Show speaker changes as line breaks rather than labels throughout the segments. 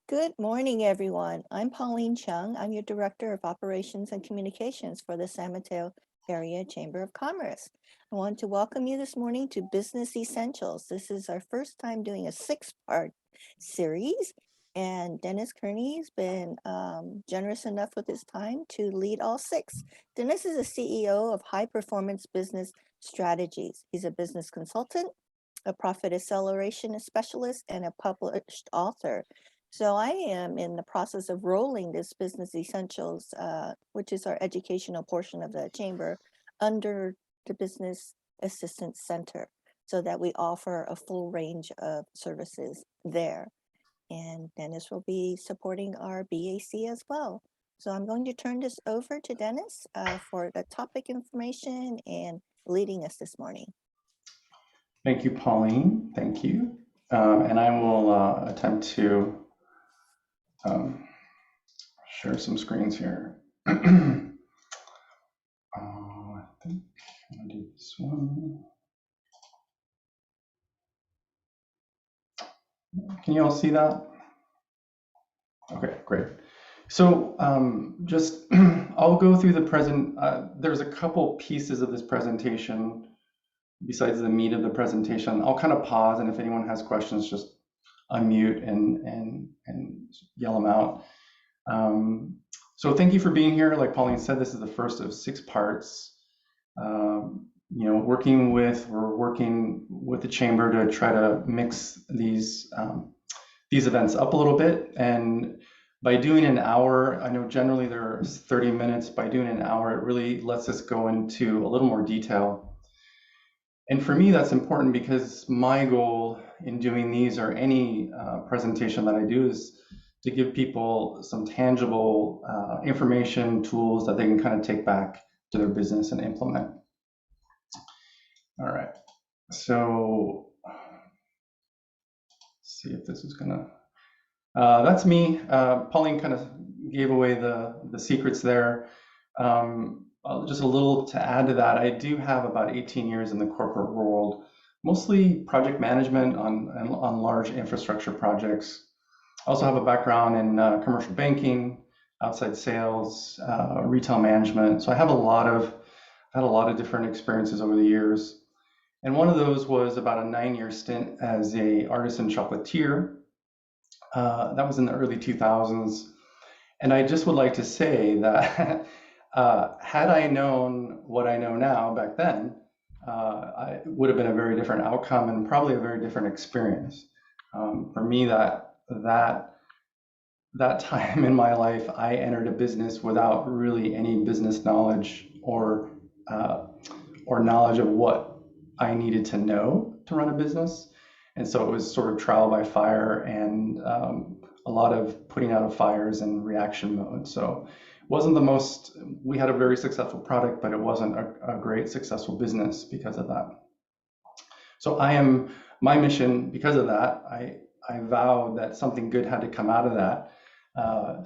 Good morning, everyone. I'm Pauline Chung. I'm your Director of Operations and Communications for the San Mateo Area Chamber of Commerce. I want to welcome you this morning to Business Essentials. This is our first time doing a six-part series, and Dennis Kearney has been generous enough with his time to lead all six. Dennis is the CEO of High Performance Business Strategies. He's a business consultant, a profit acceleration specialist, and a published author. So I am in the process of rolling this Business Essentials, which is our educational portion of the chamber, under the Business Assistance Center so that we offer a full range of services there. And Dennis will be supporting our BAC as well. So I'm going to turn this over to Dennis for the topic information and leading us this morning.
Thank you, Pauline. Thank you. And I will attempt to share some screens here. I think I'm going to do this one. Can you all see that? Okay, great. So just I'll go through the present. There's a couple pieces of this presentation besides the meat of the presentation. I'll kind of pause, and if anyone has questions, just unmute and yell them out. So thank you for being here. Like Pauline said, this is the first of 6 parts. We're working with the chamber to try to mix these events up a little bit. And by doing an hour, I know generally there's 30 minutes. By doing an hour, it really lets us go into a little more detail. And for me, that's important because my goal in doing these or any presentation that I do is to give people some tangible information, tools that they can kind of take back to their business and implement. All right, so let's see if this is gonna, that's me. Pauline kind of gave away the secrets there. Just a little to add to that, I do have about 18 years in the corporate world, mostly project management on large infrastructure projects. I also have a background in commercial banking, outside sales, retail management. So I have had a lot of different experiences over the years. And one of those was about a 9-year stint as a artisan chocolatier. That was in the early 2000s. And I just would like to say that had I known what I know now back then, it would have been a very different outcome and probably a very different experience. For me, that time in my life, I entered a business without really any business knowledge or knowledge of what I needed to know to run a business. And so it was sort of trial by fire and a lot of putting out of fires and reaction mode. So it wasn't the most, we had a very successful product, but it wasn't a great successful business because of that. So my mission, because of that, I vowed that something good had to come out of that.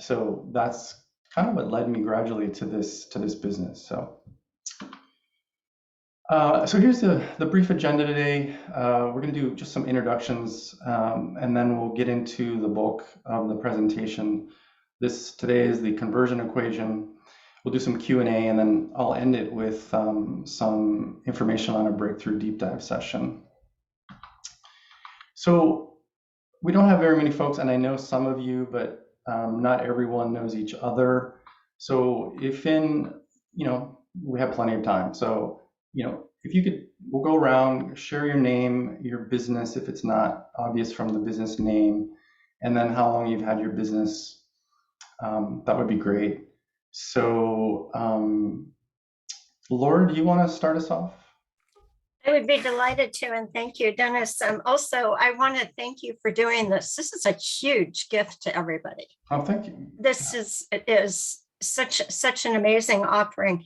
So that's kind of what led me gradually to this business. So here's the brief agenda today. We're going to do just some introductions, and then we'll get into the bulk of the presentation. Today is the conversion equation. We'll do some Q&A, and then I'll end it with some information on a breakthrough deep dive session. So we don't have very many folks, and I know some of you, but not everyone knows each other. So we have plenty of time. So, if you could, we'll go around, share your name, your business, if it's not obvious from the business name, and then how long you've had your business. That would be great. So, Laura, do you want to start us off?
I would be delighted to, and thank you, Dennis. Also, I want to thank you for doing this. This is a huge gift to everybody.
Oh, thank you.
This is such an amazing offering.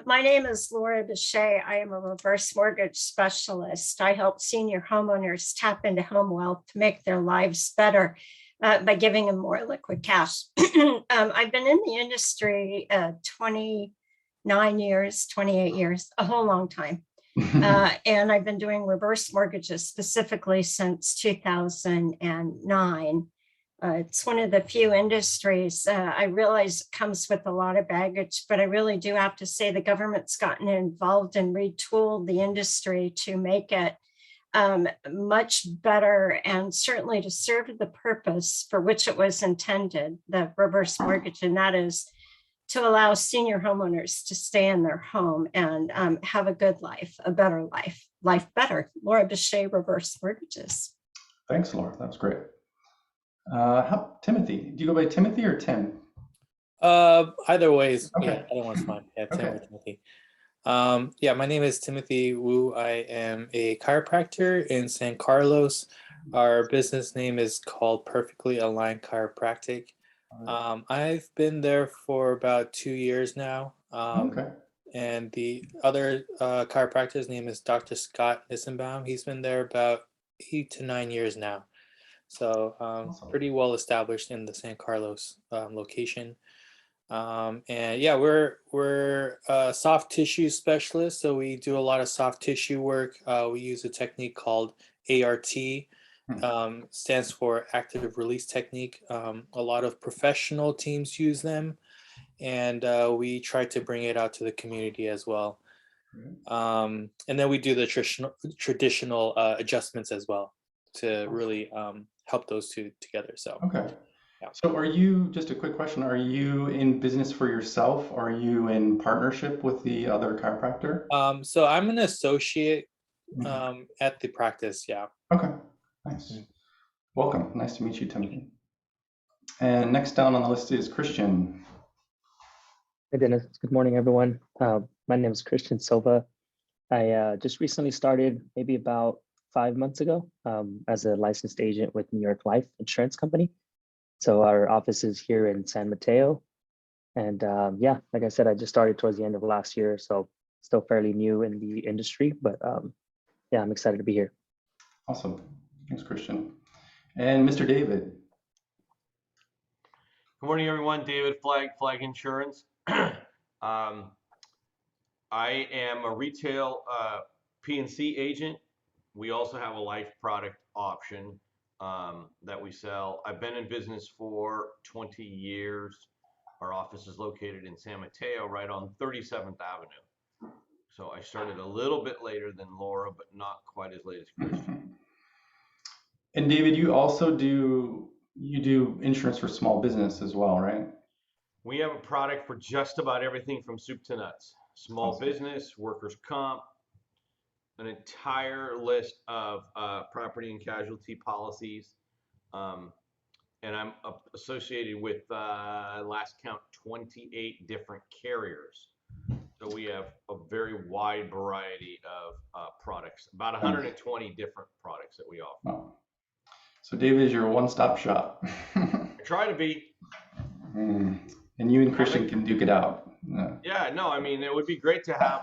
My name is Laura Bechet. I am a reverse mortgage specialist. I help senior homeowners tap into home wealth to make their lives better by giving them more liquid cash. I've been in the industry 29 years, 28 years, a whole long time. And I've been doing reverse mortgages specifically since 2009. It's one of the few industries, I realize it comes with a lot of baggage, but I really do have to say the government's gotten involved and retooled the industry to make it much better and certainly to serve the purpose for which it was intended, the reverse mortgage, and that is to allow senior homeowners to stay in their home and have a good life, a better life better. Laura Bechet, Reverse Mortgages.
Thanks, Laura. That was great. Timothy, do you go by Timothy or Tim?
Either way is
Okay.
yeah, either one's fine. Yeah, Tim
Okay.
or Timothy. Yeah, my name is Timothy Wu. I am a chiropractor in San Carlos. Our business name is called Perfectly Aligned Chiropractic. I've been there for about 2 years now.
Okay.
And the other chiropractor's name is Dr. Scott Nissenbaum. He's been there about 8 to 9 years now. So
Awesome.
pretty well established in the San Carlos location. And yeah, we're soft tissue specialists, so we do a lot of soft tissue work. We use a technique called ART, stands for active release technique. A lot of professional teams use them, and we try to bring it out to the community as well. And then we do the traditional adjustments as well to really help those two together. So
Okay.
yeah.
So are you, just a quick question, are you in business for yourself or are you in partnership with the other chiropractor?
So I'm an associate at the practice. Yeah.
Okay, nice. Welcome. Nice to meet you, Timothy. And next down on the list is Christian.
Hey, Dennis. Good morning, everyone. My name is Christian Silva. I just recently started maybe about 5 months ago as a licensed agent with New York Life Insurance Company. So our office is here in San Mateo. And yeah, like I said, I just started towards the end of last year, so still fairly new in the industry, but yeah, I'm excited to be here.
Awesome. Thanks, Christian. And Mr. David.
Good morning, everyone. David Flag Insurance. I am a retail P&C agent. We also have a life product option that we sell. I've been in business for 20 years. Our office is located in San Mateo, right on 37th Avenue. So I started a little bit later than Laura, but not quite as late as Christian.
And David, you also do insurance for small business as well, right?
We have a product for just about everything from soup to nuts. Small business, workers' comp, an entire list of property and casualty policies. And I'm associated with, last count, 28 different carriers. So we have a very wide variety of products, about 120 different products that we offer.
Wow. So David is your one-stop shop.
I try to be.
And you and Christian can duke it out.
Yeah, no, I mean, it would be great to have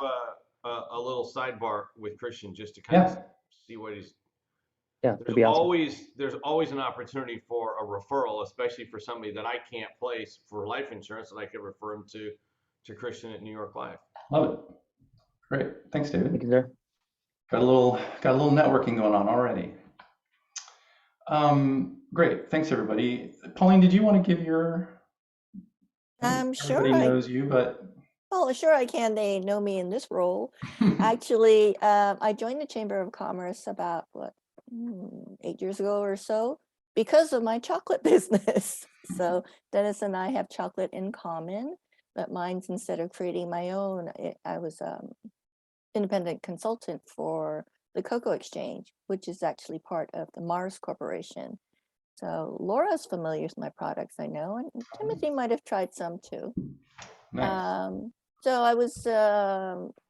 a little sidebar with Christian just to kind of see what he's.
Yeah, it'd be awesome.
There's always an opportunity for a referral, especially for somebody that I can't place for life insurance, that I could refer him to Christian at New York Life.
Love it. Great. Thanks, David.
Thank you, sir.
Got a little networking going on already. Great. Thanks, everybody. Pauline, did you want to give your?
Sure.
Everybody knows you, but.
Well, sure I can. They know me in this role. Actually, I joined the Chamber of Commerce about 8 years ago or so because of my chocolate business. So Dennis and I have chocolate in common, but mine's, instead of creating my own, I was independent consultant for the Cocoa Exchange, which is actually part of the Mars Corporation. So Laura's familiar with my products, I know, and Timothy might have tried some too.
Nice.
So I was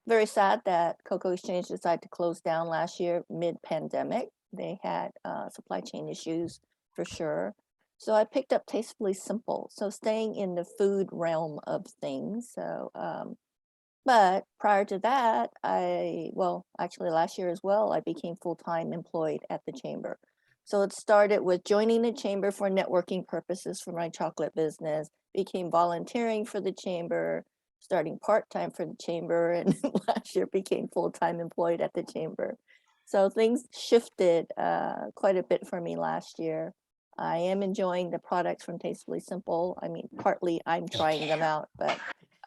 very sad that Cocoa Exchange decided to close down last year mid-pandemic. They had supply chain issues for sure. So I picked up Tastefully Simple, so staying in the food realm of things. So, but prior to that, actually last year as well, I became full-time employed at the Chamber. So it started with joining the Chamber for networking purposes for my chocolate business, became volunteering for the Chamber, starting part-time for the Chamber, and last year became full-time employed at the Chamber. So things shifted quite a bit for me last year. I am enjoying the products from Tastefully Simple. I mean, partly I'm trying them out, but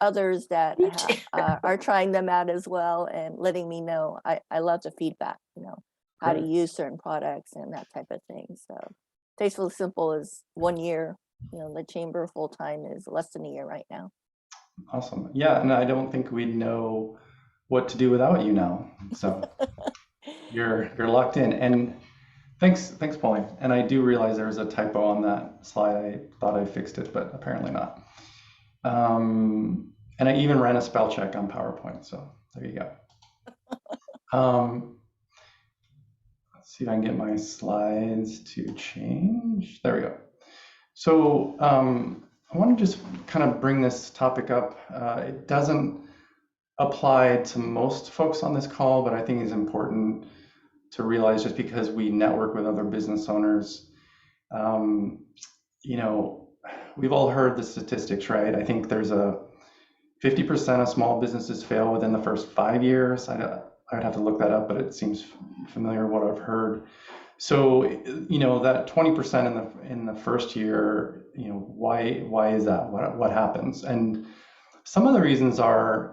others that
Me too.
are trying them out as well and letting me know. I love the feedback, how to
Great.
use certain products and that type of thing. So Tastefully Simple is 1 year. The chamber full time is less than a year right now.
Awesome. Yeah, and I don't think we know what to do without you now. So you're locked in. And thanks, Pauline. And I do realize there was a typo on that slide. I thought I fixed it, but apparently not. And I even ran a spell check on PowerPoint. So there you go. Let's see if I can get my slides to change. There we go. So I want to just kind of bring this topic up. It doesn't apply to most folks on this call, but I think it's important to realize just because we network with other business owners, we've all heard the statistics, right? I think there's a 50% of small businesses fail within the first 5 years. I'd have to look that up, but it seems familiar what I've heard. So, that 20% in the first year, why is that? What happens? And some of the reasons are,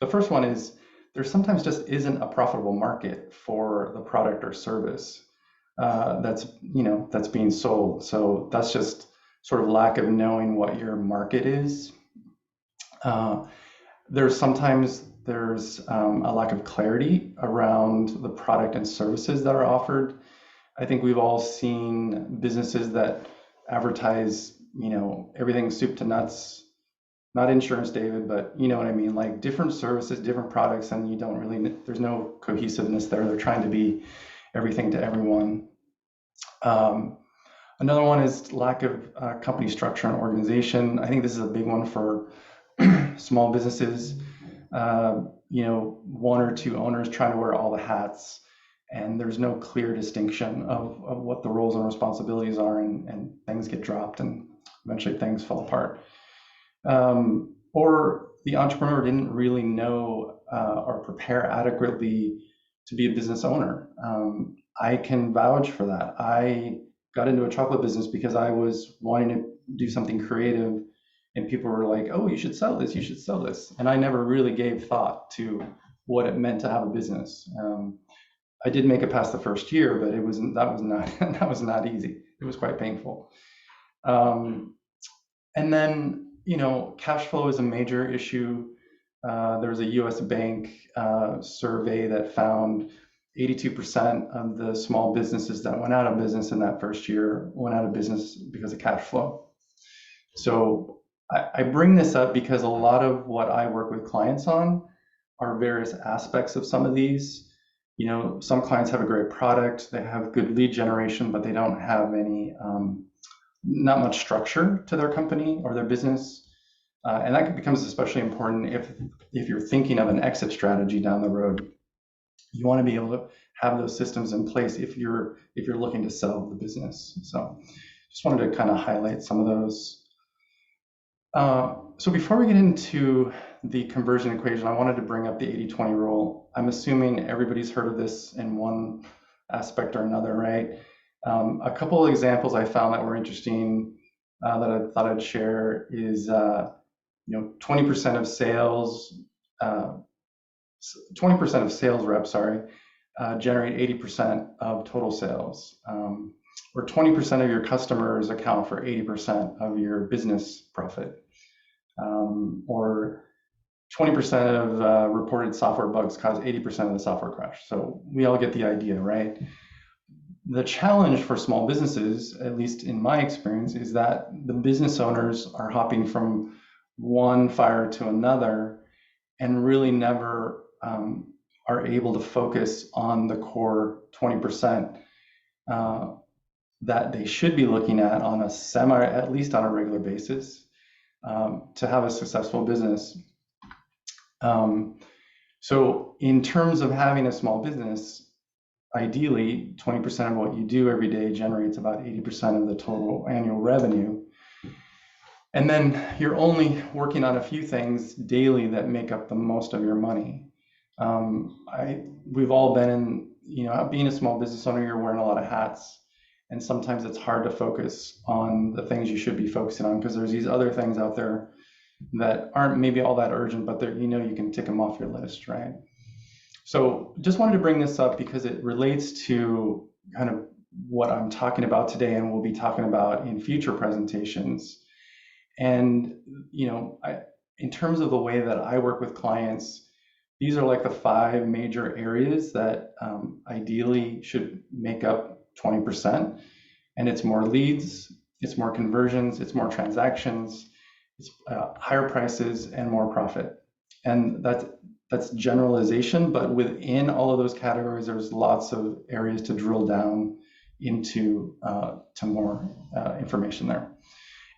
the first one is there sometimes just isn't a profitable market for the product or service that's being sold. So that's just sort of lack of knowing what your market is. There's a lack of clarity around the product and services that are offered. I think we've all seen businesses that advertise, everything soup to nuts, not insurance, David, but you know what I mean, like different services, different products, and there's no cohesiveness there. They're trying to be everything to everyone. Another one is lack of company structure and organization. I think this is a big one for small businesses. One or two owners trying to wear all the hats, and there's no clear distinction of what the roles and responsibilities are, and things get dropped and eventually things fall apart. Or the entrepreneur didn't really know or prepare adequately to be a business owner. I can vouch for that. I got into a chocolate business because I was wanting to do something creative, and people were like, "Oh, you should sell this, you should sell this." And I never really gave thought to what it meant to have a business. I did make it past the first year, but that was not easy. It was quite painful. And then, cash flow is a major issue. There was a US bank survey that found 82% of the small businesses that went out of business in that first year went out of business because of cash flow. So I bring this up because a lot of what I work with clients on are various aspects of some of these. Some clients have a great product, they have good lead generation, but they don't have not much structure to their company or their business. And that becomes especially important if you're thinking of an exit strategy down the road. You want to be able to have those systems in place if you're looking to sell the business. So just wanted to kind of highlight some of those. So before we get into the conversion equation, I wanted to bring up the 80-20 rule. I'm assuming everybody's heard of this in one aspect or another, right? A couple of examples I found that were interesting that I thought I'd share is 20% of sales, 20% of sales reps, generate 80% of total sales, or 20% of your customers account for 80% of your business profit, or 20% of reported software bugs cause 80% of the software crash. So we all get the idea, right? The challenge for small businesses, at least in my experience, is that the business owners are hopping from one fire to another and really never are able to focus on the core 20% that they should be looking at on at least on a regular basis to have a successful business. So in terms of having a small business, ideally 20% of what you do every day generates about 80% of the total annual revenue. And then you're only working on a few things daily that make up the most of your money. We've all been in, being a small business owner, you're wearing a lot of hats. And sometimes it's hard to focus on the things you should be focusing on because there's these other things out there that aren't maybe all that urgent, but they're, you can tick them off your list, right? So just wanted to bring this up because it relates to kind of what I'm talking about today and we'll be talking about in future presentations. And, in terms of the way that I work with clients, these are like the 5 major areas that ideally should make up 20%. And it's more leads, it's more conversions, it's more transactions, it's higher prices and more profit. And that's generalization, but within all of those categories, there's lots of areas to drill down into to more information there.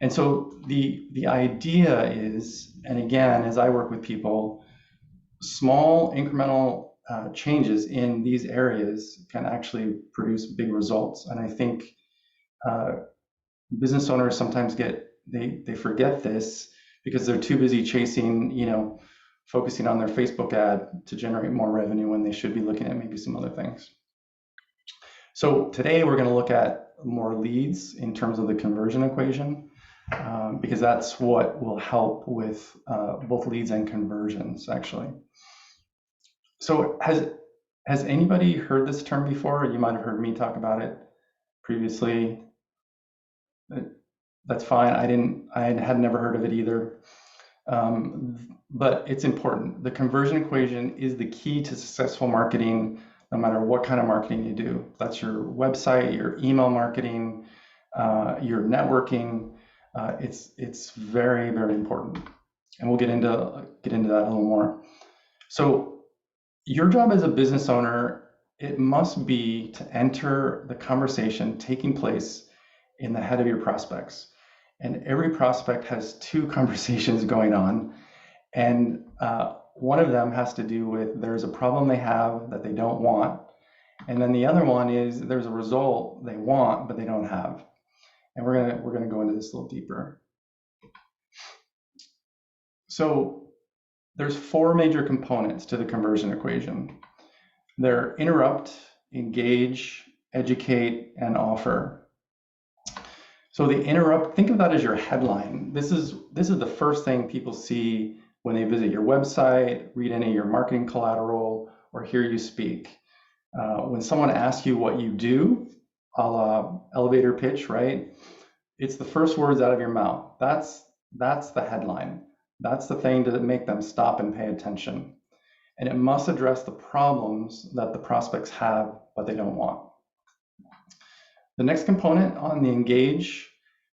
And so the idea is, and again, as I work with people, small incremental changes in these areas can actually produce big results. And I think business owners sometimes they forget this because they're too busy chasing, focusing on their Facebook ad to generate more revenue when they should be looking at maybe some other things. So today we're going to look at more leads in terms of the conversion equation, because that's what will help with both leads and conversions, actually. So has anybody heard this term before? You might have heard me talk about it previously. That's fine. I had never heard of it either. But it's important. The conversion equation is the key to successful marketing, no matter what kind of marketing you do. That's your website, your email marketing, your networking. It's very, very important. And we'll get into that a little more. So your job as a business owner, it must be to enter the conversation taking place in the head of your prospects. And every prospect has 2 conversations going on. And one of them has to do with there's a problem they have that they don't want. And then the other one is there's a result they want, but they don't have. And we're gonna go into this a little deeper. So there's 4 major components to the conversion equation. They're interrupt, engage, educate, and offer. So the interrupt, think of that as your headline. This is the first thing people see when they visit your website, read any of your marketing collateral, or hear you speak. When someone asks you what you do, a la elevator pitch, right? It's the first words out of your mouth. That's the headline. That's the thing to make them stop and pay attention. And it must address the problems that the prospects have, but they don't want. The next component on the engage,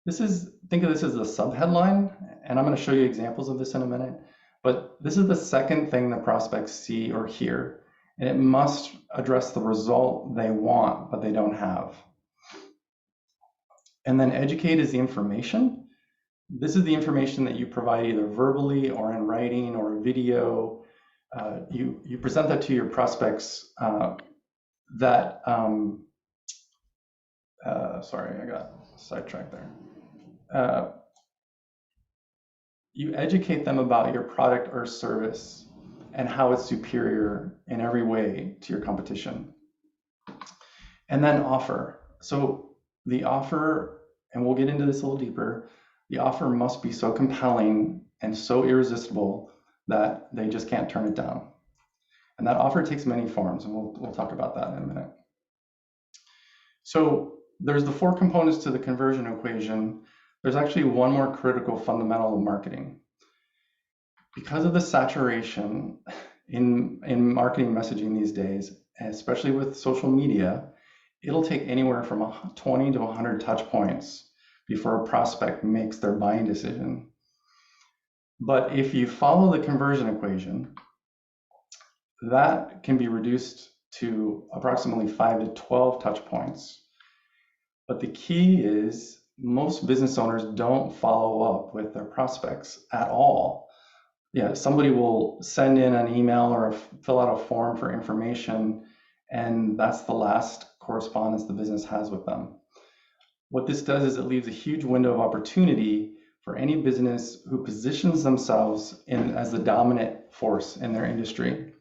think of this as the subheadline, and I'm going to show you examples of this in a minute, but this is the second thing the prospects see or hear, and it must address the result they want, but they don't have. And then educate is the information. This is the information that you provide either verbally or in writing or a video. You present that to your prospects sorry, I got sidetracked there. You educate them about your product or service and how it's superior in every way to your competition. And then offer. So the offer, and we'll get into this a little deeper, the offer must be so compelling and so irresistible that they just can't turn it down. And that offer takes many forms, and we'll talk about that in a minute. So there's the 4 components to the conversion equation. There's actually one more critical fundamental of marketing. Because of the saturation in marketing messaging these days, especially with social media, it'll take anywhere from 20 to 100 touch points before a prospect makes their buying decision. But if you follow the conversion equation, that can be reduced to approximately 5 to 12 touch points. But the key is most business owners don't follow up with their prospects at all. Yeah, somebody will send in an email or fill out a form for information, and that's the last correspondence the business has with them. What this does is it leaves a huge window of opportunity for any business who positions themselves as the dominant force in their industry.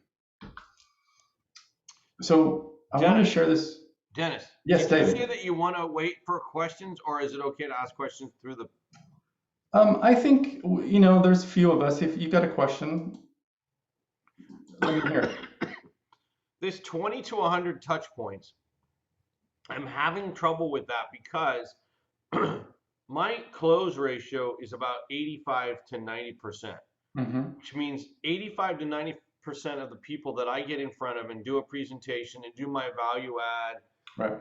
So I want to share this.
Dennis,
Yes,
did you
David.
say that you want to wait for questions, or is it okay to ask questions through the?
I think, there's a few of us. If you've got a question, let me hear it.
This 20 to 100 touch points, I'm having trouble with that because my close ratio is about 85 to 90%, which means 85 to 90% of the people that I get in front of and do a presentation and do my value add,
Right.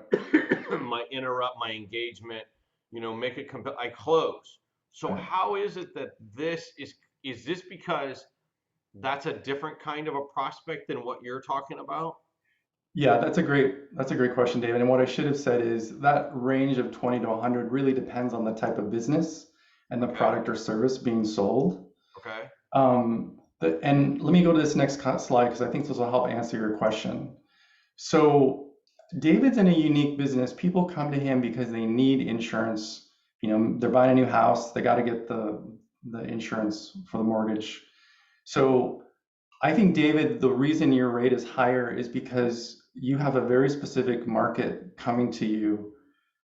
my interrupt, my engagement, make it I close. So
Right.
how is it that this is this because that's a different kind of a prospect than what you're talking about?
Yeah, that's a great question, David. And what I should have said is that range of 20 to 100 really depends on the type of business and the
Okay.
product or service being sold.
Okay.
And let me go to this next slide because I think this will help answer your question. So David's in a unique business. People come to him because they need insurance. They're buying a new house. They got to get the insurance for the mortgage. So I think, David, the reason your rate is higher is because you have a very specific market coming to you,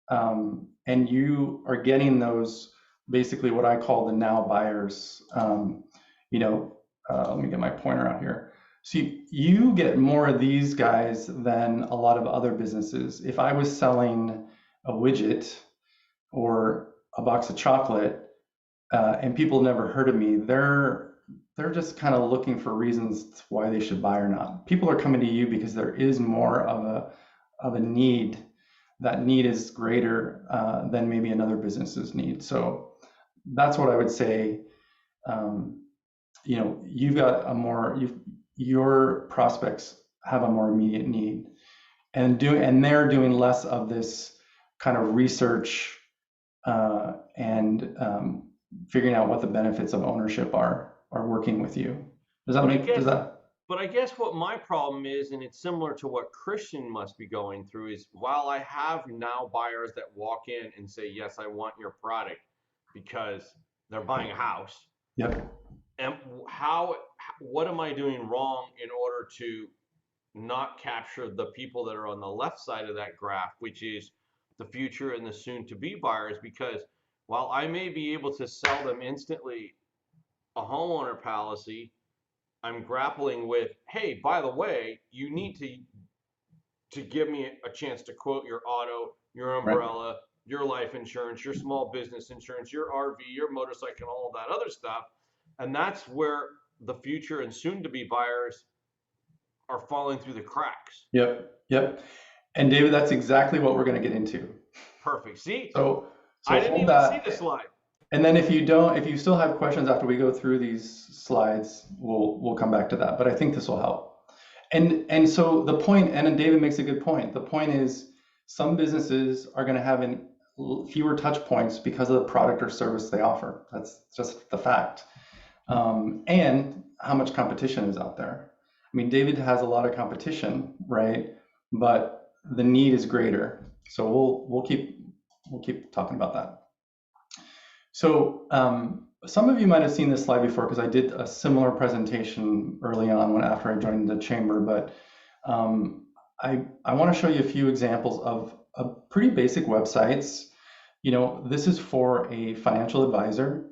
and you are getting those, basically what I call the now buyers. Let me get my pointer out here. So you get more of these guys than a lot of other businesses. If I was selling a widget or a box of chocolate, and people never heard of me, they're just kind of looking for reasons why they should buy or not. People are coming to you because there is more of a need. That need is greater than maybe another business's need. So that's what I would say. You've got your prospects have a more immediate need, and they're doing less of this kind of research and figuring out what the benefits of ownership are working with you. Does that?
But I guess what my problem is, and it's similar to what Christian must be going through, is while I have now buyers that walk in and say, yes, I want your product because they're buying a house.
Yep.
And what am I doing wrong in order to not capture the people that are on the left side of that graph, which is the future and the soon to be buyers? Because while I may be able to sell them instantly a homeowner policy, I'm grappling with, hey, by the way, you need to give me a chance to quote your auto, your umbrella, your life insurance, your small business insurance, your RV, your motorcycle, all of that other stuff. And that's where the future and soon to be buyers are falling through the cracks.
Yep. And David, that's exactly what we're going to get into.
Perfect. See?
So
I didn't even see the slide.
And then if you still have questions after we go through these slides, we'll come back to that. But I think this will help. And so the point, and David makes a good point. The point is some businesses are going to have fewer touch points because of the product or service they offer. That's just the fact. And how much competition is out there. I mean, David has a lot of competition, right? But the need is greater. So we'll keep talking about that. So some of you might have seen this slide before because I did a similar presentation early on after I joined the chamber, but I want to show you a few examples of pretty basic websites. This is for a financial advisor.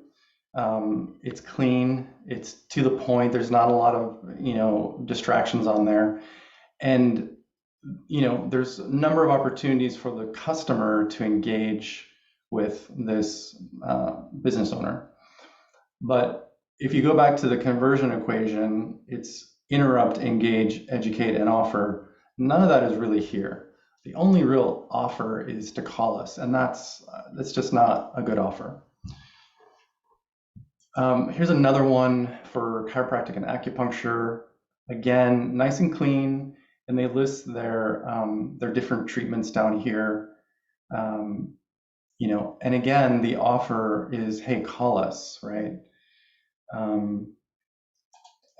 It's clean, it's to the point, there's not a lot of distractions on there. And there's a number of opportunities for the customer to engage with this business owner. But if you go back to the conversion equation, it's interrupt, engage, educate, and offer. None of that is really here. The only real offer is to call us, and that's just not a good offer. Here's another one for chiropractic and acupuncture. Again, nice and clean, and they list their different treatments down here. And again, the offer is, hey, call us, right? And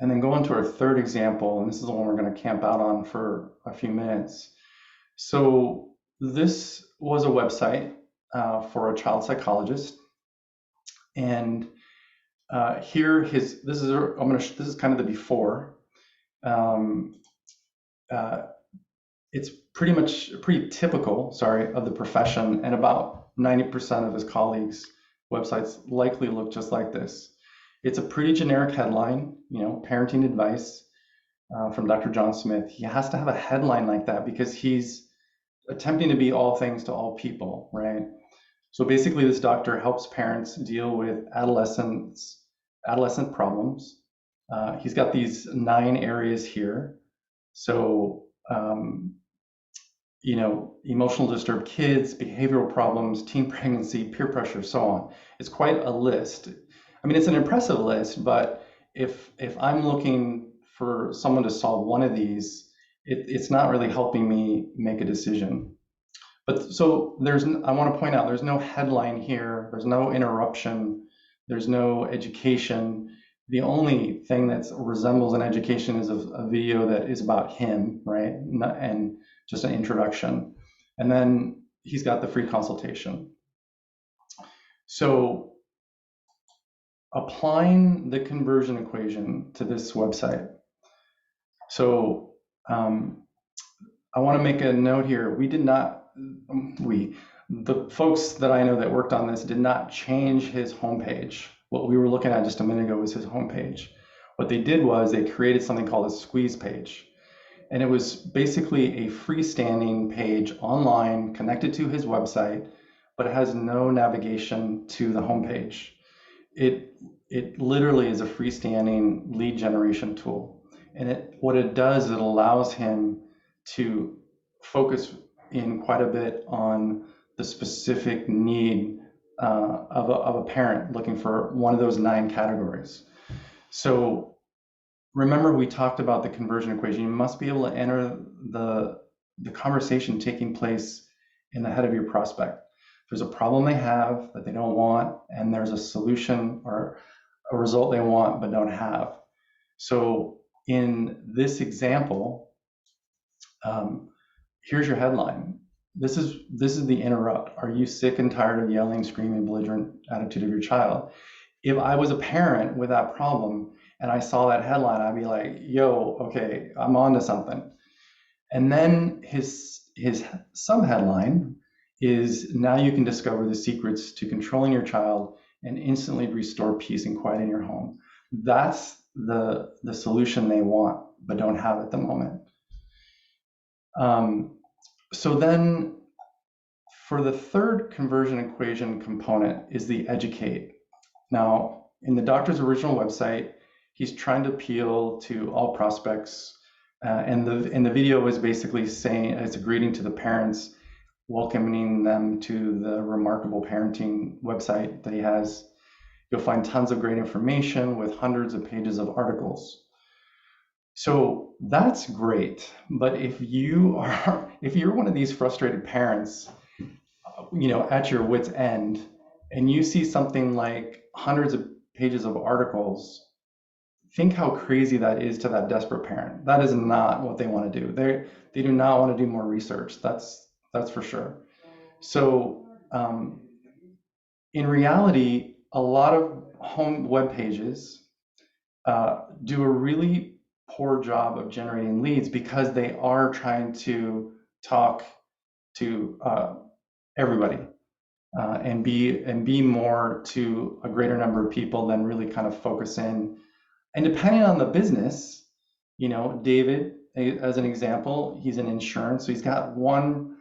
then go on to our third example, and this is the one we're going to camp out on for a few minutes. So this was a website for a child psychologist, and here this is kind of the before. it's pretty typical, sorry, of the profession, and about 90% of his colleagues' websites likely look just like this. It's a pretty generic headline, parenting advice from Dr. John Smith. He has to have a headline like that because he's attempting to be all things to all people, right? So basically, this doctor helps parents deal with adolescent problems. He's got these 9 areas here. So, emotional disturbed kids, behavioral problems, teen pregnancy, peer pressure, so on. It's quite a list. I mean, it's an impressive list, but if I'm looking for someone to solve one of these, it's not really helping me make a decision. But so I want to point out, there's no headline here, there's no interruption, there's no education. The only thing that resembles an education is a video that is about him, right? And just an introduction. And then he's got the free consultation. So applying the conversion equation to this website. So I want to make a note here. The folks that I know that worked on this did not change his homepage. What we were looking at just a minute ago was his homepage. What they did was they created something called a squeeze page. And it was basically a freestanding page online connected to his website, but it has no navigation to the homepage. It literally is a freestanding lead generation tool. And what it does, it allows him to focus in quite a bit on the specific need of a parent looking for one of those 9 categories. So remember, we talked about the conversion equation. You must be able to enter the conversation taking place in the head of your prospect. There's a problem they have that they don't want, and there's a solution or a result they want but don't have. So in this example, here's your headline. This is the interrupt. Are you sick and tired of yelling, screaming, belligerent attitude of your child? If I was a parent with that problem and I saw that headline, I'd be like, yo, okay, I'm on to something. And then his sub-headline is, now you can discover the secrets to controlling your child and instantly restore peace and quiet in your home. That's the solution they want but don't have at the moment. So then for the third conversion equation component is the educate. Now, in the doctor's original website, he's trying to appeal to all prospects. And the video is basically saying, it's a greeting to the parents, welcoming them to the remarkable parenting website that he has. You'll find tons of great information with hundreds of pages of articles. So that's great. But if you're one of these frustrated parents, at your wit's end, and you see something like hundreds of pages of articles, think how crazy that is to that desperate parent. That is not what they want to do. They do not want to do more research. That's for sure. So in reality, a lot of home web pages do a really poor job of generating leads because they are trying to talk to everybody and be more to a greater number of people than really kind of focus in. And depending on the business, David, as an example, he's in insurance, so he's got one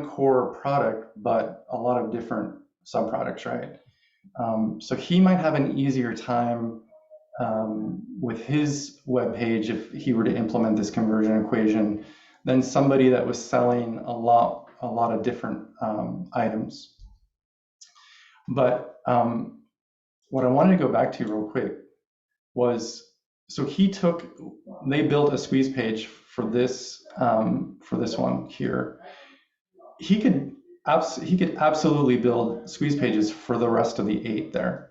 core product, but a lot of different sub-products, right? So he might have an easier time with his web page if he were to implement this conversion equation than somebody that was selling a lot of different items. But what I wanted to go back to real quick was, so they built a squeeze page for this one here. He could absolutely build squeeze pages for the rest of the 8 there.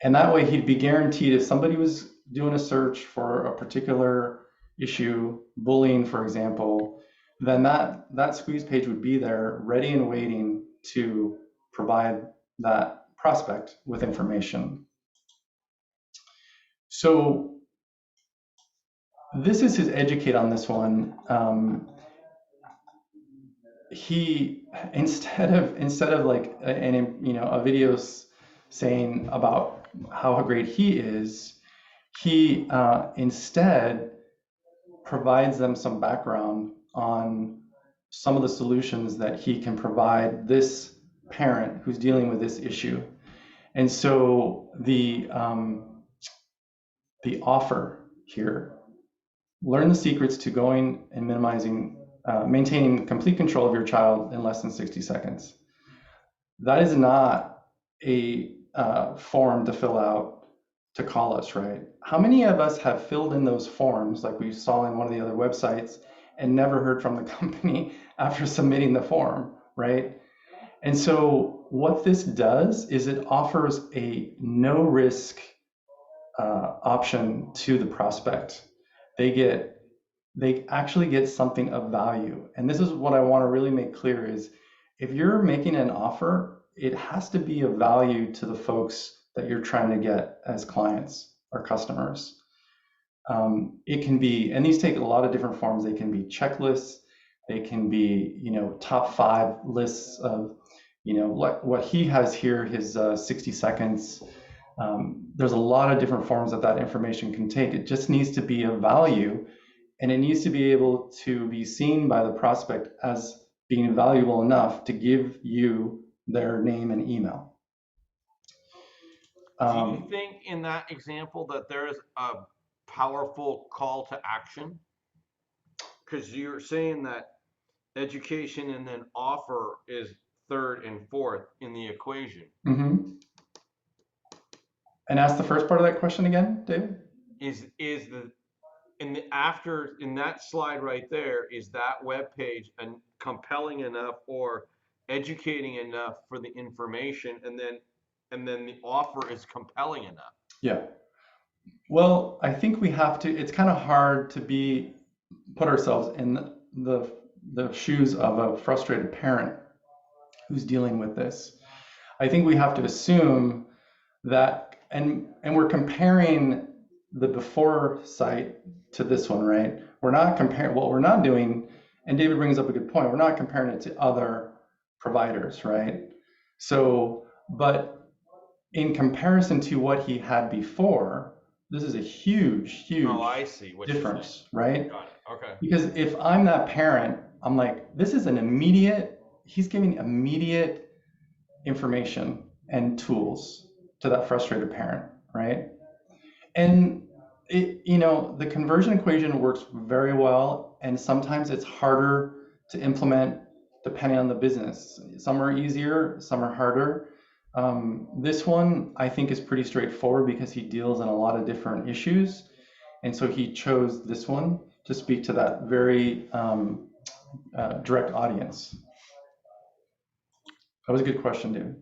And that way he'd be guaranteed, if somebody was doing a search for a particular issue, bullying, for example, then that squeeze page would be there ready and waiting to provide that prospect with information. So this is his educate on this one. he instead of like a video saying about how great he is, he instead provides them some background on some of the solutions that he can provide this parent who's dealing with this issue. And so the offer here: learn the secrets to going and maintaining complete control of your child in less than 60 seconds. That is not a form to fill out to call us, right? How many of us have filled in those forms like we saw in one of the other websites and never heard from the company after submitting the form, right? And so what this does is it offers a no risk option to the prospect. They actually get something of value. And this is what I want to really make clear is, if you're making an offer, it has to be of value to the folks that you're trying to get as clients or customers. It can be, and these take a lot of different forms. They can be checklists. They can be, top 5 lists of, what he has here, his 60 seconds. There's a lot of different forms that information can take. It just needs to be of value, and it needs to be able to be seen by the prospect as being valuable enough to give you their name and email.
Do you think in that example that there is a powerful call to action? Because you're saying that education and then offer is third and fourth in the equation.
Mm-hmm. And ask the first part of that question again, David.
In that slide right there, is that web page compelling enough or educating enough for the information, and then the offer is compelling enough?
Yeah. Well, I think we have to. It's kind of hard to put ourselves in the shoes of a frustrated parent who's dealing with this. I think we have to assume that, and we're comparing the before site to this one, right? We're not comparing, what we're not doing, and David brings up a good point, we're not comparing it to other providers, right? So, but in comparison to what he had before, this is a huge
I see what
difference, right?
Got it. Okay.
Because if I'm that parent, I'm like, this is he's giving immediate information and tools to that frustrated parent, right? And the conversion equation works very well, and sometimes it's harder to implement depending on the business. Some are easier, some are harder. This one I think is pretty straightforward because he deals in a lot of different issues, and so he chose this one to speak to that very direct audience. That was a good question, dude.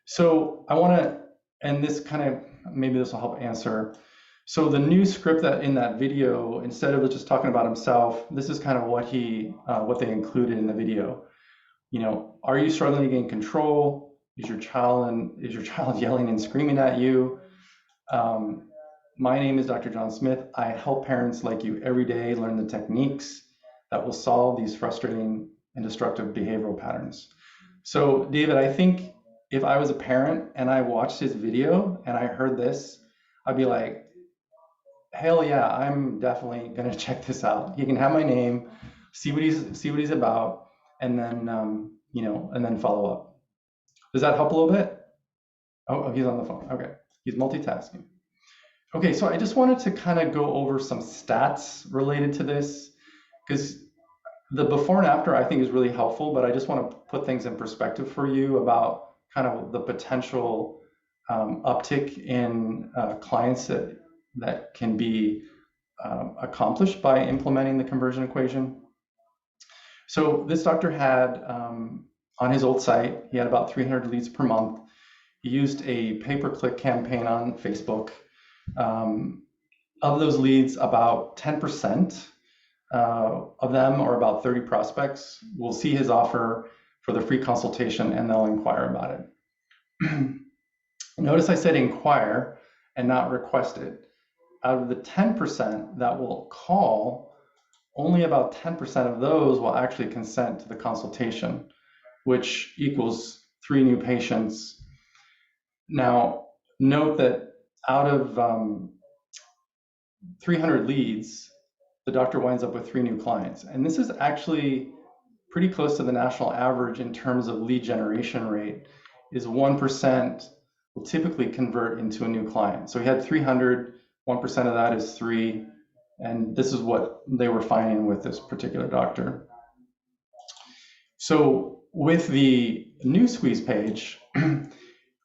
So I want to, and this kind of, maybe this will help answer. So the new script that in that video, instead of just talking about himself, this is kind of what they included in the video. Are you struggling to gain control? Is your child yelling and screaming at you? My name is Dr. John Smith. I help parents like you every day learn the techniques that will solve these frustrating and destructive behavioral patterns. So David, I think if I was a parent and I watched his video and I heard this, I'd be like, hell yeah, I'm definitely gonna check this out. He can have my name, see what he's about, and then and then follow up. Does that help a little bit? Oh, he's on the phone. Okay, he's multitasking. Okay, so I just wanted to kind of go over some stats related to this, because the before and after I think is really helpful, but I just want to put things in perspective for you about kind of the potential uptick in clients that can be accomplished by implementing the conversion equation. So this doctor had, on his old site, he had about 300 leads per month. He used a pay-per-click campaign on Facebook. Of those leads, about 10% of them, or about 30 prospects, will see his offer for the free consultation and they'll inquire about it. Notice I said inquire and not request it. Out of the 10% that will call, only about 10% of those will actually consent to the consultation, which equals 3 new patients. Now, note that out of 300 leads, the doctor winds up with 3 new clients. And this is actually pretty close to the national average in terms of lead generation rate, is 1% will typically convert into a new client. So he had 300, 1% of that is 3, and this is what they were finding with this particular doctor. So with the new squeeze page,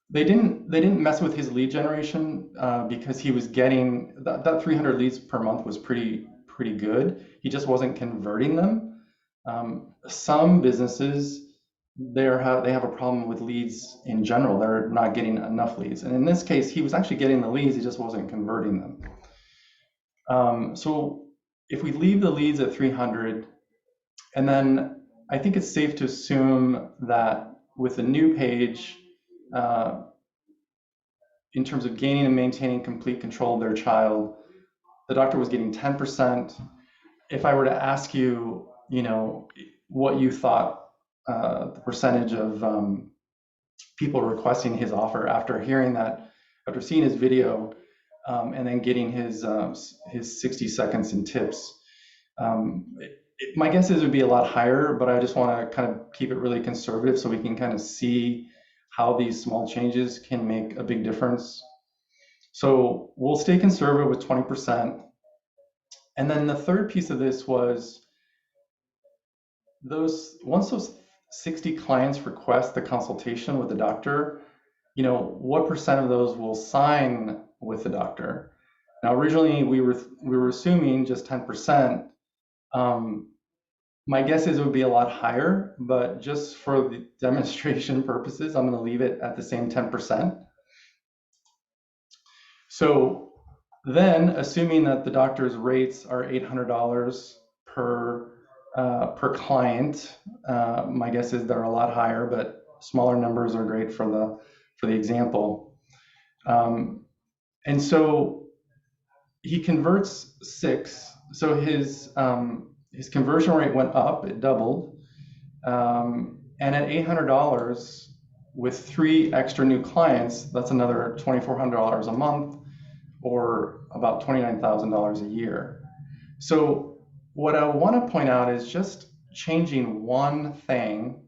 they didn't mess with his lead generation because he was getting that 300 leads per month was pretty good. He just wasn't converting them. Some businesses they have a problem with leads in general. They're not getting enough leads, and in this case, he was actually getting the leads. He just wasn't converting them. So if we leave the leads at 300, and then I think it's safe to assume that with the new page, in terms of gaining and maintaining complete control of their child, the doctor was getting 10%. If I were to ask you, what you thought the percentage of people requesting his offer after hearing that, after seeing his video, and then getting his 60 seconds in tips, my guess is it would be a lot higher, but I just want to kind of keep it really conservative so we can kind of see how these small changes can make a big difference. So we'll stay conservative with 20%. And then the third piece of this was once those 60 clients request the consultation with the doctor, what percent of those will sign with the doctor? Now, originally we were assuming just 10%. My guess is it would be a lot higher, but just for the demonstration purposes, I'm going to leave it at the same 10%. So then, assuming that the doctor's rates are $800 per client, my guess is they're a lot higher, but smaller numbers are great for the example. And so he converts 6. So his conversion rate went up, it doubled. And at $800 with 3 extra new clients, that's another $2,400 a month, or about $29,000 a year. So what I want to point out is just changing one thing,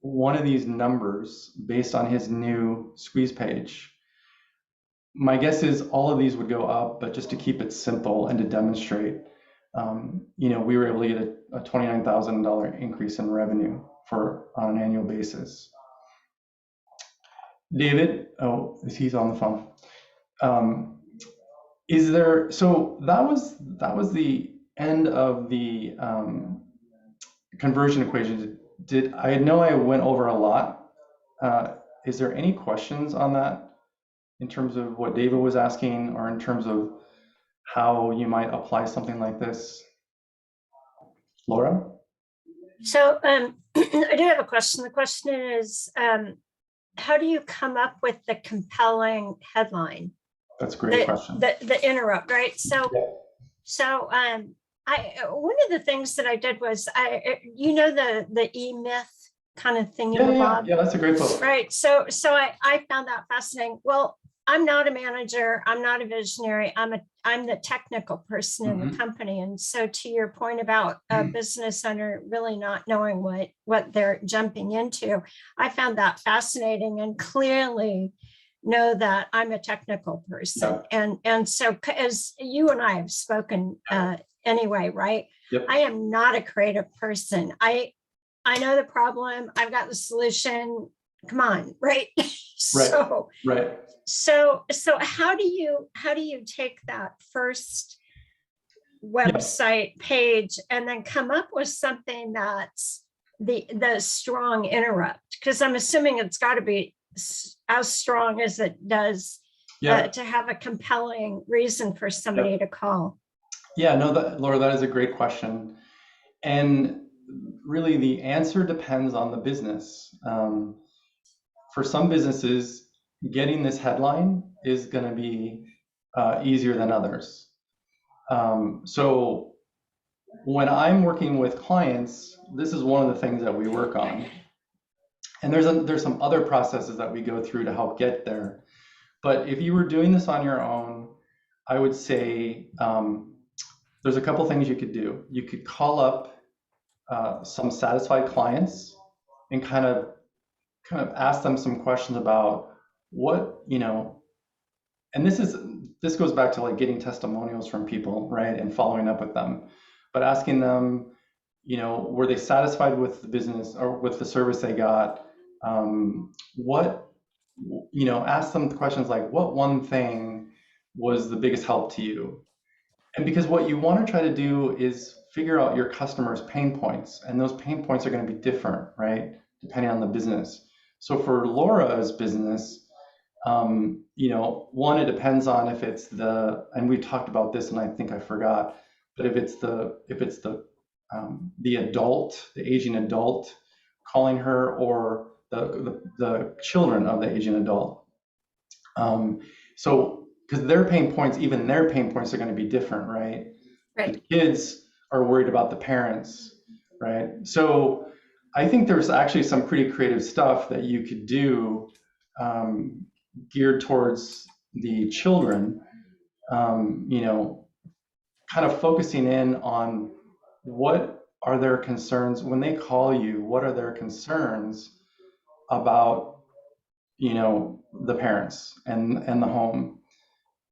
one of these numbers based on his new squeeze page. My guess is all of these would go up, but just to keep it simple and to demonstrate, we were able to get a $29,000 increase in revenue on an annual basis. David, he's on the phone. So that was the end of the conversion equation. I know I went over a lot. Is there any questions on that in terms of what David was asking, or in terms of how you might apply something like this? Laura?
So I do have a question. The question is, how do you come up with the compelling headline?
That's a great question.
The interrupt, right? So,
Yeah.
so one of the things that I did was the E-myth kind of thing.
Yeah, that's a great book.
Right. So I found that fascinating. Well, I'm not a manager. I'm not a visionary. I'm the technical person in the company. And so to your point about a business owner really not knowing what they're jumping into, I found that fascinating, and clearly know that I'm a technical person. Yeah. And so as you and I have spoken anyway, right? Yep. I am not a creative person. I know the problem. I've got the solution. Come on, right?
Right.
So how do you take that first website page and then come up with something that's the strong interrupt? Because I'm assuming it's got to be as strong as it does to have a compelling reason for somebody to call.
Yeah, no, Laura, that is a great question. And really the answer depends on the business. For some businesses, getting this headline is going to be easier than others. So when I'm working with clients, this is one of the things that we work on. And there's some other processes that we go through to help get there. But if you were doing this on your own, I would say there's a couple things you could do. You could call up some satisfied clients and kind of ask them some questions about what, and this goes back to like getting testimonials from people, right? And following up with them, but asking them, were they satisfied with the business or with the service they got? Ask them questions like, what one thing was the biggest help to you? And because what you want to try to do is figure out your customers' pain points, and those pain points are going to be different, right? Depending on the business. So for Laura's business, one, it depends on if it's and we talked about this, and I think I forgot, but if it's the adult, the aging adult calling her, or the children of the aging adult. So, because even their pain points are going to be different, right?
Right.
The kids are worried about the parents, right? So I think there's actually some pretty creative stuff that you could do geared towards the children, kind of focusing in on what are their concerns when they call you, what are their concerns about, the parents and the home,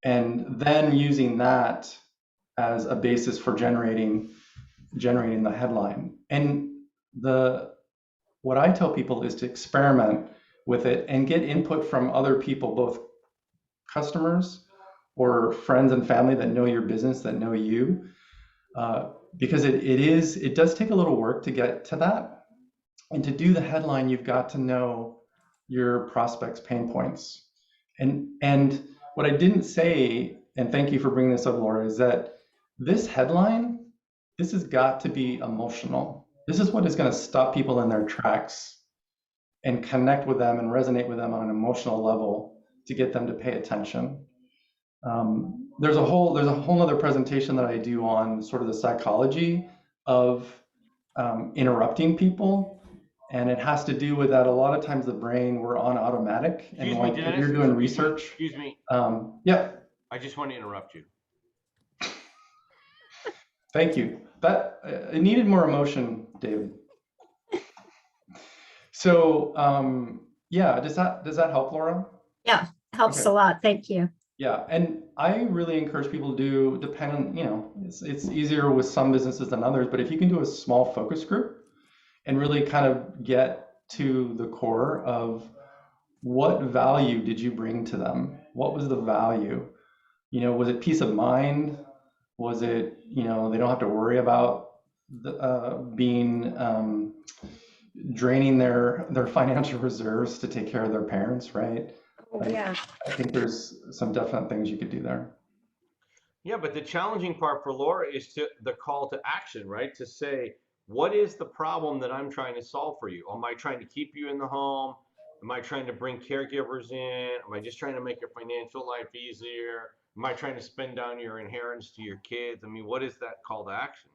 and then using that as a basis for generating the headline. And what I tell people is to experiment with it and get input from other people, both customers or friends and family that know your business, that know you, because it does take a little work to get to that. And to do the headline, you've got to know your prospects' pain points. And what I didn't say, and thank you for bringing this up, Laura, is that this headline, this has got to be emotional. This is what is going to stop people in their tracks and connect with them and resonate with them on an emotional level to get them to pay attention. There's a whole other presentation that I do on sort of the psychology of interrupting people. And it has to do with that. A lot of times the brain, we're on automatic.
Excuse
and
me, Dennis.
If you're doing research.
Excuse me.
Yeah.
I just want to interrupt you.
Thank you. That it needed more emotion, David. So yeah, does that help, Laura?
Yeah, helps
Okay.
a lot. Thank you.
Yeah, and I really encourage people to depend on, it's easier with some businesses than others, but if you can do a small focus group and really kind of get to the core of what value did you bring to them? What was the value? Was it peace of mind? Was it, they don't have to worry about draining their financial reserves to take care of their parents, right?
Yeah.
I think there's some definite things you could do there.
Yeah, but the challenging part for Laura is the call to action, right? To say, what is the problem that I'm trying to solve for you? Am I trying to keep you in the home? Am I trying to bring caregivers in? Am I just trying to make your financial life easier? Am I trying to spend down your inheritance to your kids? I mean, what is that call to action?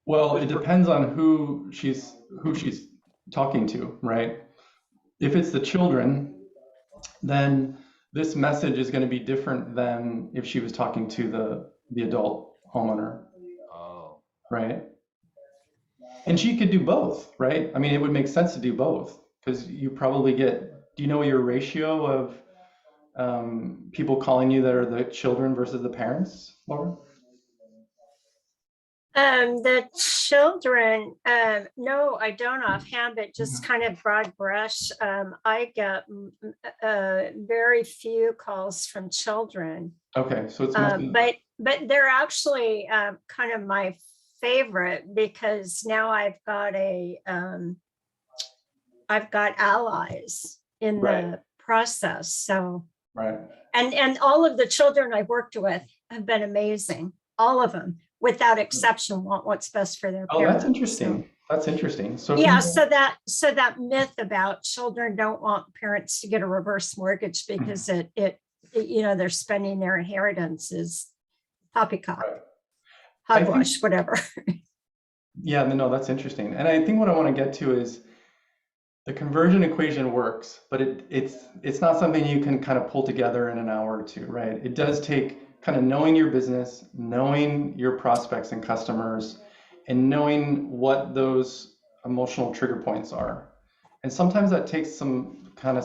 Well, it depends on who she's talking to, right? If it's the children, then this message is going to be different than if she was talking to the adult homeowner.
Oh.
Right? And she could do both, right? I mean, it would make sense to do both because you probably do you know your ratio of people calling you that are the children versus the parents, Laura?
The children, no, I don't offhand, but just kind of broad brush. I get very few calls from children.
Okay, so it's
but they're actually kind of my favorite because now I've got allies in the process. So
right.
And all of the children I've worked with have been amazing. All of them, without exception, want what's best for their parents.
Oh, that's interesting. That's interesting. So
yeah, so that myth about children don't want parents to get a reverse mortgage because it they're spending their inheritance is poppycock.
Right. I think-
hogwash, whatever.
Yeah, no, that's interesting. And I think what I want to get to is the conversion equation works, but it's not something you can kind of pull together in an hour or two, right? It does take kind of knowing your business, knowing your prospects and customers, and knowing what those emotional trigger points are. And sometimes that takes some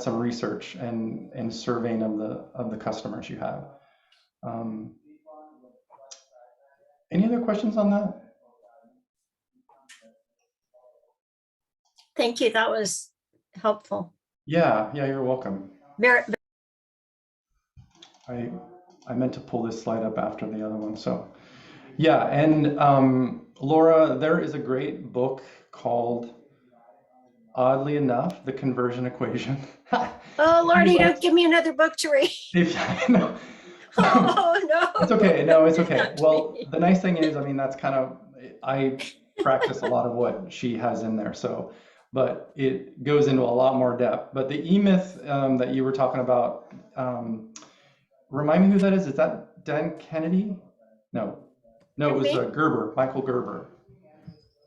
research and surveying of the customers you have. Any other questions on that?
Thank you. That was helpful.
Yeah, you're welcome.
Very,
I meant to pull this slide up after the other one. So yeah, and Laura, there is a great book called, oddly enough, The Conversion Equation.
oh, Lordy, don't give me another book to read.
No.
Oh, no.
It's okay. No, it's okay.
Not
Well,
me.
the nice thing is, I mean, that's kind of, I practice a lot of what she has in there. So, but it goes into a lot more depth. But the E-Myth that you were talking about, remind me who that is. Is that Dan Kennedy? No, it was
Me?
Gerber, Michael Gerber.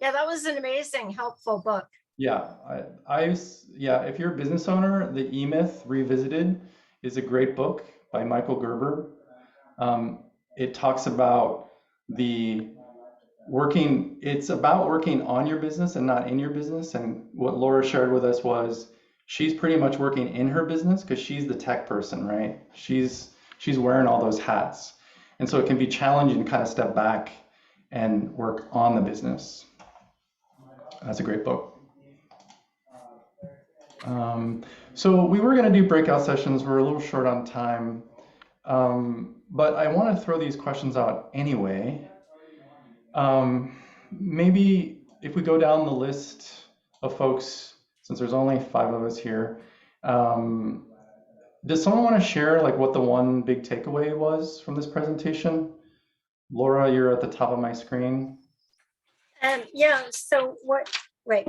Yeah, that was an amazing, helpful book.
Yeah, yeah, if you're a business owner, the E-Myth Revisited is a great book by Michael Gerber. It talks about it's about working on your business and not in your business. And what Laura shared with us was she's pretty much working in her business because she's the tech person, right? She's wearing all those hats. And so it can be challenging to kind of step back and work on the business. That's a great book. So we were going to do breakout sessions. We're a little short on time, but I want to throw these questions out anyway. Maybe if we go down the list of folks, since there's only 5 of us here, does someone want to share like what the one big takeaway was from this presentation? Laura, you're at the top of my screen.
Yeah, so what, wait,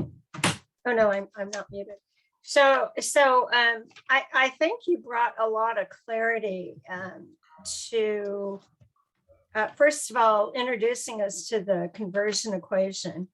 oh no, I'm not muted. So I think you brought a lot of clarity to, first of all, introducing us to the conversion equation.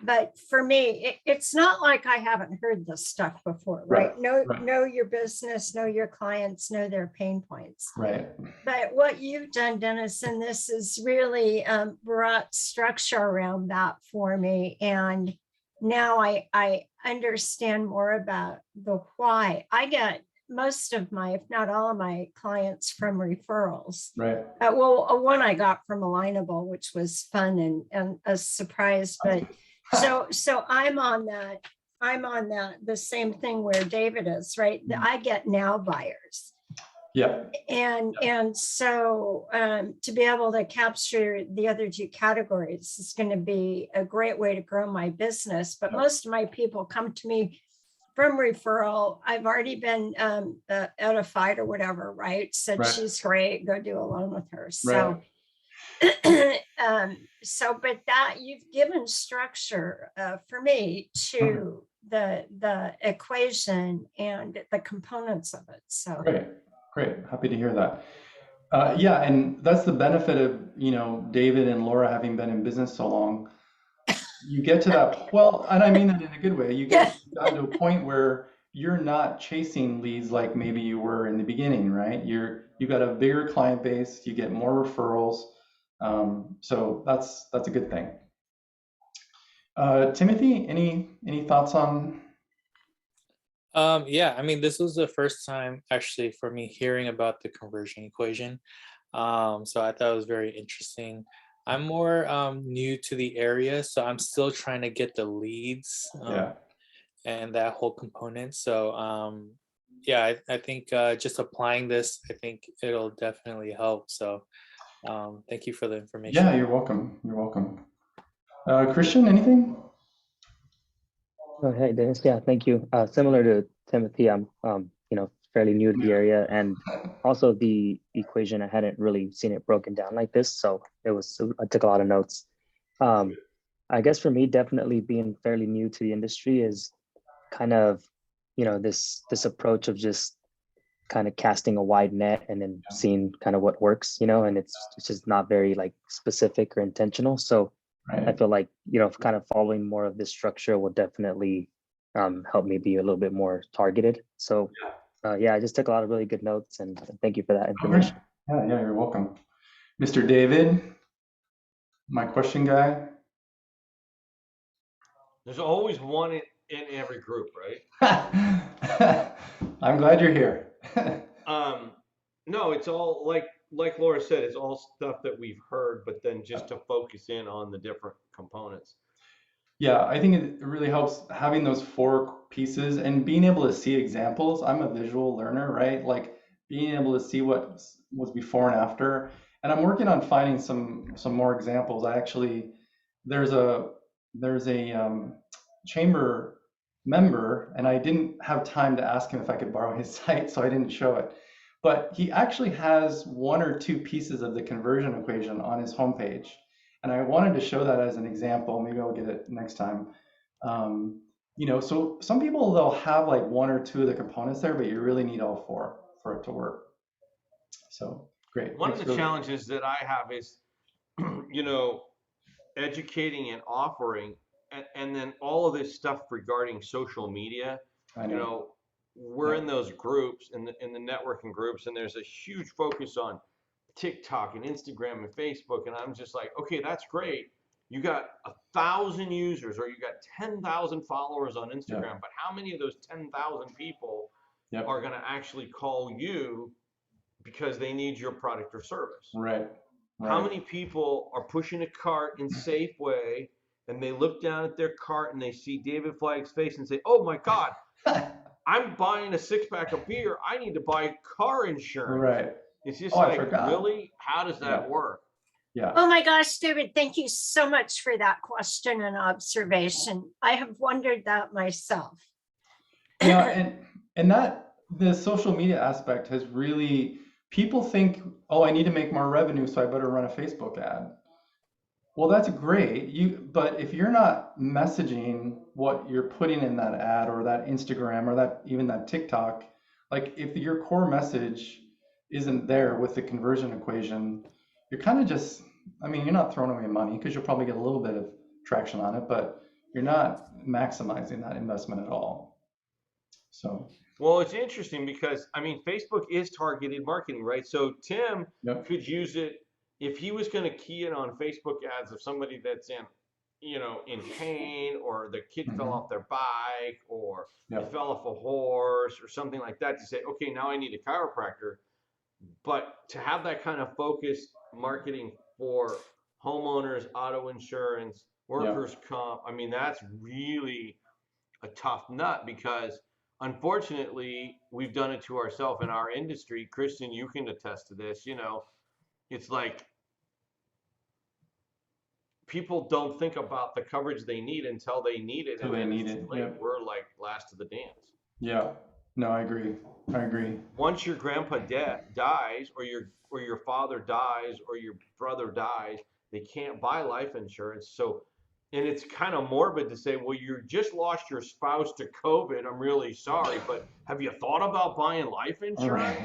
But for me, it's not like I haven't heard this stuff before, right? Know your business, know your clients, know their pain points.
Right.
But what you've done, Dennis, and this is really brought structure around that for me. And now I understand more about the why. I get most of my, if not all of my clients from referrals.
Right.
Well, one I got from Alignable, which was fun and a surprise, but so I'm on that, the same thing where David is, right? I get now buyers.
Yeah.
And so to be able to capture the other 2 categories is going to be a great way to grow my business. But most of my people come to me from referral. I've already been edified or whatever, right? Said she's great, go do a loan with her. So but that you've given structure for me to the equation and the components of it. So
great, happy to hear that. Yeah, and that's the benefit of David and Laura having been in business so long. You get to that, well, and I mean that in a good way. You get to a point where you're not chasing leads like maybe you were in the beginning, right? You've got a bigger client base, you get more referrals. So that's a good thing. Timothy, any thoughts on?
Yeah, I mean, this was the first time actually for me hearing about the conversion equation. So I thought it was very interesting. I'm more new to the area, so I'm still trying to get the leads and that whole component. So yeah, I think just applying this, I think it'll definitely help. So thank you for the information.
Yeah, you're welcome. You're welcome. Christian, anything?
Oh, hey, Dennis. Yeah, thank you. Similar to Timothy, I'm fairly new to the area, and also the equation, I hadn't really seen it broken down like this, so I took a lot of notes. I guess for me, definitely being fairly new to the industry is kind of this approach of just kind of casting a wide net and then seeing kind of what works, and it's just not very like specific or intentional. So I feel like, kind of following more of this structure will definitely help me be a little bit more targeted. So I just took a lot of really good notes, and thank you for that information.
Okay. Yeah, you're welcome. Mr. David, my question guy.
There's always one in every group, right?
I'm glad you're here.
No, it's all like Laura said, it's all stuff that we've heard, but then just to focus in on the different components.
Yeah, I think it really helps having those 4 pieces and being able to see examples. I'm a visual learner, right? Like being able to see what was before and after. And I'm working on finding some more examples. There's a chamber member, and I didn't have time to ask him if I could borrow his site, so I didn't show it. But he actually has 1 or 2 pieces of the conversion equation on his homepage. And I wanted to show that as an example. Maybe I'll get it next time. So some people, they'll have like 1 or 2 of the components there, but you really need all 4 for it to work. So great.
One of the challenges that I have is, educating and offering, and then all of this stuff regarding social media. We're in those groups, in the networking groups, and there's a huge focus on TikTok and Instagram and Facebook, and I'm just like, okay, that's great. You got 1,000 users, or you got 10,000 followers on Instagram, but how many of those 10,000 people are going to actually call you because they need your product or service?
Right.
How many people are pushing a cart in Safeway and they look down at their cart and they see David Flagg's face and say, oh my God, I'm buying a 6-pack of beer. I need to buy car insurance.
Right.
It's just really, how does that work?
Yeah.
Oh my gosh, David, thank you so much for that question and observation. I have wondered that myself.
And that the social media aspect has really, people think, oh, I need to make more revenue, so I better run a Facebook ad. Well, that's great. But if you're not messaging what you're putting in that ad or that Instagram or even that TikTok, like if your core message isn't there with the conversion equation, you're kind of just, you're not throwing away money because you'll probably get a little bit of traction on it, but you're not maximizing that investment at all. So.
Well, it's interesting because, Facebook is targeted marketing, right? So Tim could use it if he was going to key in on Facebook ads of somebody that's in pain, or the kid fell off their bike, or they fell off a horse or something like that, to say, okay, now I need a chiropractor. But to have that kind of focused marketing for homeowners, auto insurance, workers' comp, that's really a tough nut, because unfortunately we've done it to ourselves in our industry. Christian, you can attest to this. It's like people don't think about the coverage they need until they need it.
Until they need it.
We're like last to the dance.
Yeah. No, I agree.
Once your grandpa dies, or your father dies, or your brother dies, they can't buy life insurance. So, and it's kind of morbid to say, well, you just lost your spouse to COVID. I'm really sorry, but have you thought about buying life insurance?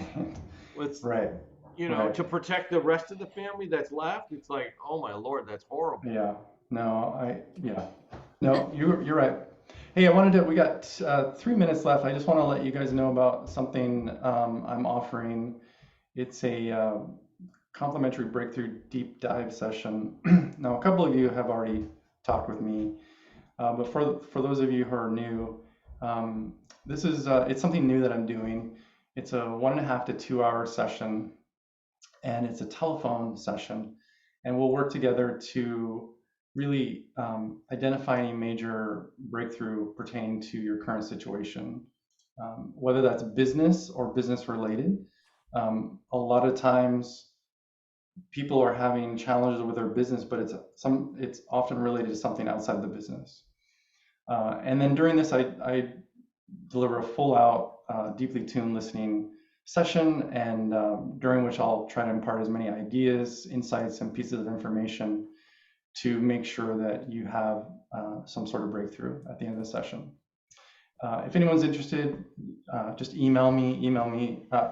To protect the rest of the family that's left? It's like, oh my Lord, that's horrible.
Yeah. No, you're right. Hey, we got 3 minutes left. I just want to let you guys know about something I'm offering. It's a complimentary breakthrough deep dive session. Now, a couple of you have already talked with me, but for those of you who are new, this is it's something new that I'm doing. It's a 1.5 to 2 hour session, and it's a telephone session, and we'll work together to really identify any major breakthrough pertaining to your current situation, whether that's business or business related. A lot of times people are having challenges with their business, but it's often related to something outside the business. And then during this, I deliver a full out, deeply tuned listening session, and during which I'll try to impart as many ideas, insights, and pieces of information to make sure that you have some sort of breakthrough at the end of the session. If anyone's interested, just email me.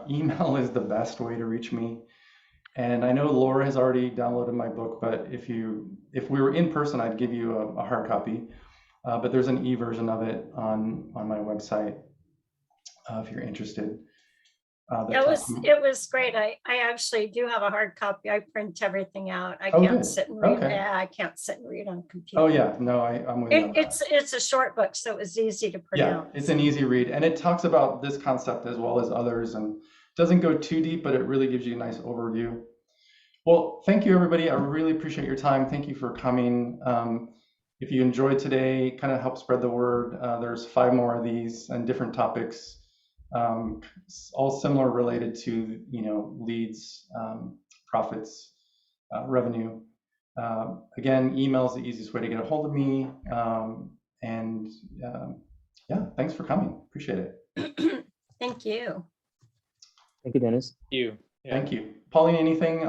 Email is the best way to reach me. And I know Laura has already downloaded my book, but if we were in person, I'd give you a hard copy. But there's an e-version of it on my website if you're interested.
It was great. I actually do have a hard copy. I print everything out. I
Oh,
can't
good.
sit and read.
Okay.
Yeah, I can't sit and read on a computer.
Oh yeah, no, I'm with you on that.
It's a short book, so it was easy to pronounce.
Yeah, it's an easy read, and it talks about this concept as well as others, and doesn't go too deep, but it really gives you a nice overview. Well, thank you, everybody. I really appreciate your time. Thank you for coming. If you enjoyed today, kind of help spread the word. There's 5 more of these and different topics, all similar related to, leads, profits, revenue. Again, email is the easiest way to get a hold of me. Yeah, thanks for coming. Appreciate it.
Thank you.
Thank you, Dennis.
You. Yeah.
Thank you. Pauline, anything